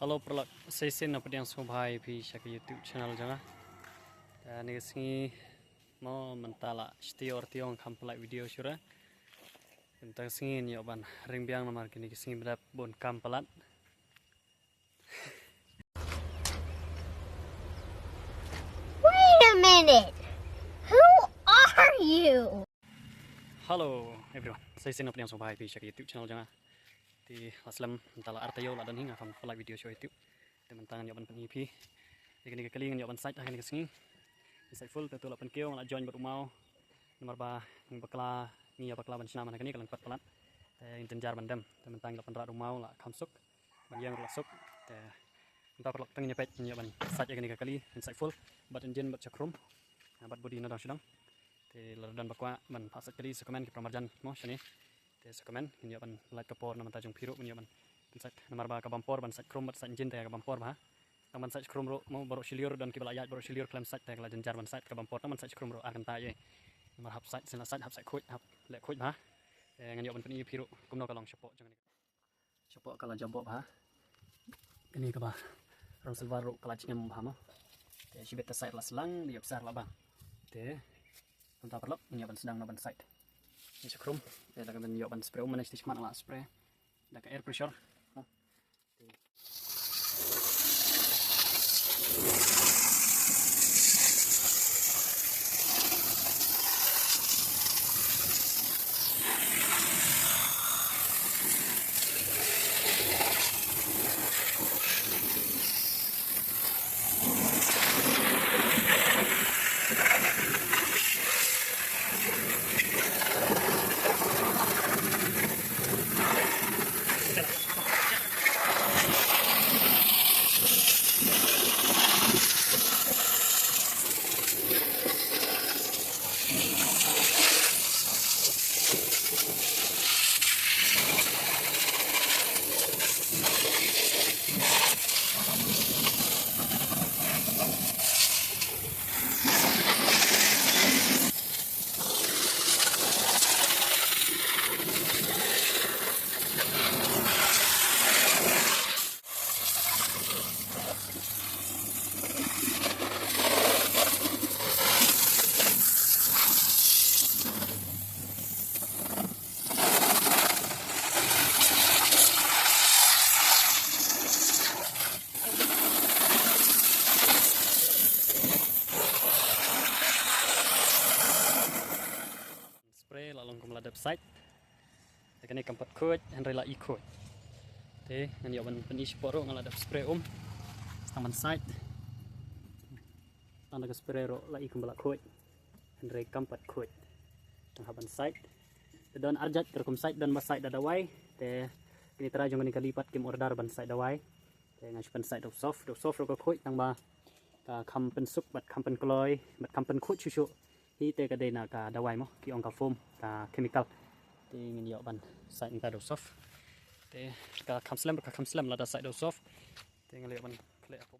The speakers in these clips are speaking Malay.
Halo perlak sesin apa yang subhai pi shaka YouTube channel jangan. Dan ini sini mau mentala setior tiong kampelai video syura. Tentang sini ni oban ringbiang nomor kini sini berap bon kampelat. Wait a minute. Who are you? Halo everyone, sesin apa yang subhai pi shaka YouTube channel jangan. Di aslam mentala artayo ladan hingga kampelai video show itu. Teman-teman yang oban penipi. Ini kelingan yang oban site akan sini. Site full tentu lapan kio nak join berumau. Nomor ba ng bakla ni bakla ban sinama kani kalang 4 pelat. Intenjar bandam teman-teman lapan rak rumau la kamsuk. Ban yang lasuk. Entah perlu tengnya pet ni ban site kani kali site full bat engine bat cakrum. Bat body nadang sedang. Dan bakwa ban pasat kali sekomen ki pramarjan mo sini. Sekomen ni ban light kapor nama tajung piru ni ban site nomor ba ka bampor ban site krum bat site engine ka bampor ba. Taman site krum ro mau baru shiliur dan kibala ayat baru shiliur klaim site kala jenjar ban site ka bampor taman site krum ro akan ta ye. Nomor hap site sina site hap site kuit hap le kuit ba. Ngani ban pani piru kumno kalong shopok jangan. Shopok kala jabok ba. Ini ka ba. Ron silvaro kala cingam ba ma. Shibet site la selang dia besar la bang. Entah perlu ni ban sedang na ban site. Ini krum daga ban yo ban spray mana stis mana la spray. Daga air pressure. Lalang kumladap site. Kani kampat kuat and rela ikut. Ngani oban peni sporo ngaladap spray taman site. Tanda ke spray ro la ikum bala kuat. And re kampat kuat. Haban site. Dan arjat terkum site dan mas site dadawai. Kini terajung ngani kalipat kim order ban site dawai. Ngaspan site do soft ro ko kuat tang ba kampen suk bat kampen kloy bat kampen kuat chuchu. Hi te ka dena ka dawai mo ki ong ka foam ka chemical te ngin yo ban site ta do soft te ka kamslam la da site do soft te ngin yo ban kle apo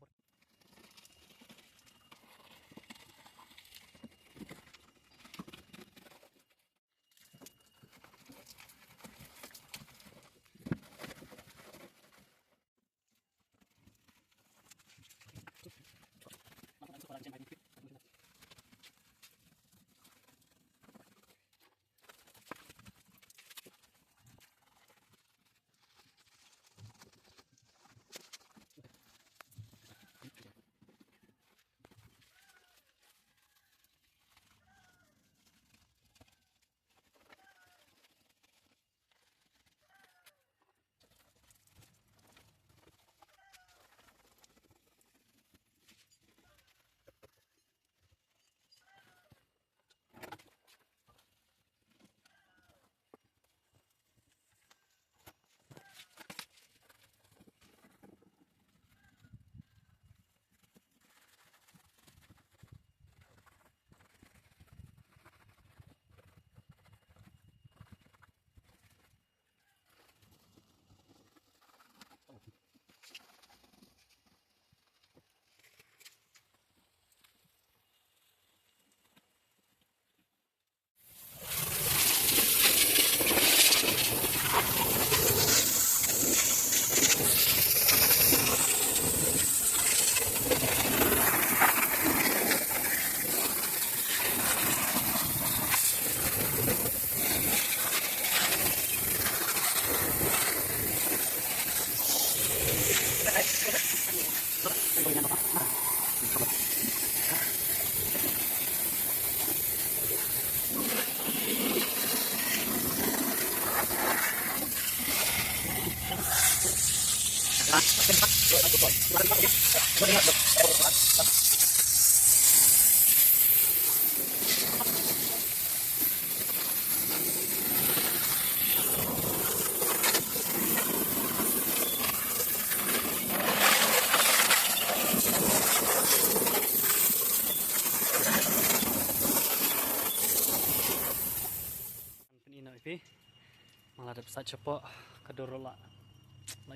malah ada pesat cepok kedor lah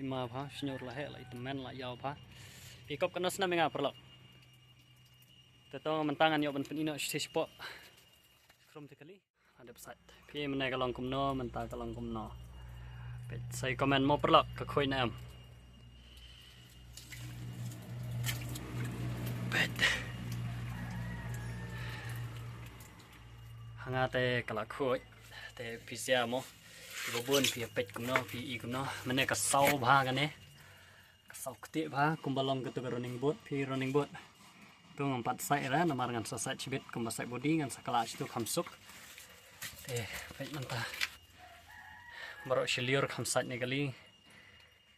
ma pha shnyor la he la temen la yaw pha ikop kena senam nga perlo tetong mentangan yo ban penino cepok krom tekali ada pesat pi menai kalong kumno mentah kalong kumno pet sai komen mo perlo ke khoi nam pet hangate kala khoi te pizza mo bubun pi pet kumno pi I kumno mene ka sau bha kan ne ka sau kti bha kumbalong ke tu running boat pi running boat tu ngompat sai ra namar ngan sa chibit kumba sai body ngan sa kelas tu khamsuk te pet manta baro shilior khamsat ne kali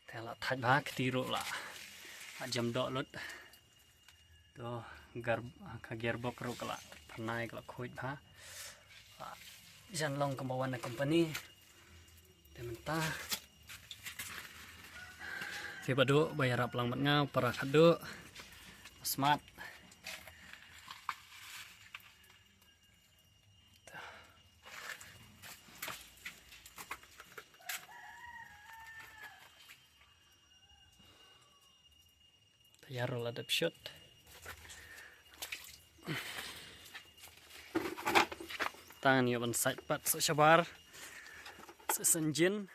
te la thaj bha kti ro la jam do lut to gar ka gearbok ro kala phanai kala khoi bha jan long kumbawan company mentah tiba do bayar pelang ngau para kado smart tayarol adap shot tangan yo ban side pat sabar senjin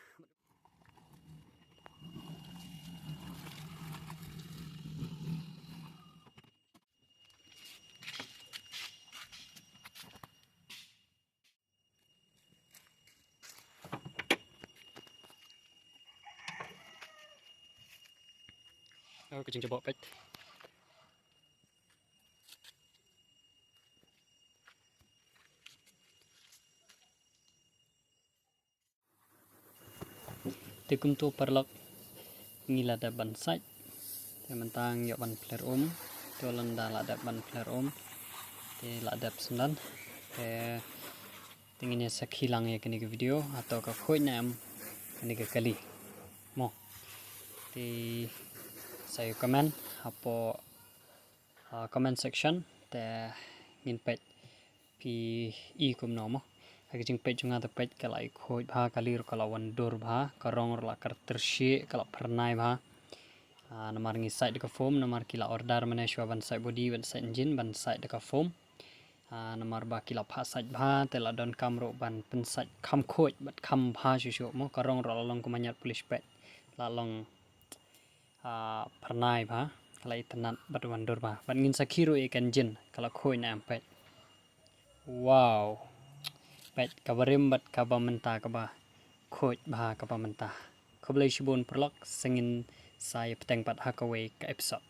kucing coba pet tikum tu perlok ngila da ban site te mentang yo ban player to landa la da ban player te la da sendan te tingine sakhilang ya kini ke video atau ka khoi nam kini ke kali mo te saya comment apo comment section te ngin pet pi I kum no mo Haging page nga the page kala khoi bha kalir kala wandur bha karong la kar tershi kala pernai bha namar ngi side ka form namar kila order mane shwa ban side body ban side engine ban side ka form namar ba kila pha side bha tela don kamro ban pen side kham khoi bat kham bha shu mo karong ro long ko manyat police pet la long pernai bha kala itanat bat wandur bha ban ngin sakhiru ek engine kala khoi na pet wow pet kabarim bat kaba menta kaba khoj bha kaba menta khoblai shibun prolog singin sai peteng pat hakaway ka episode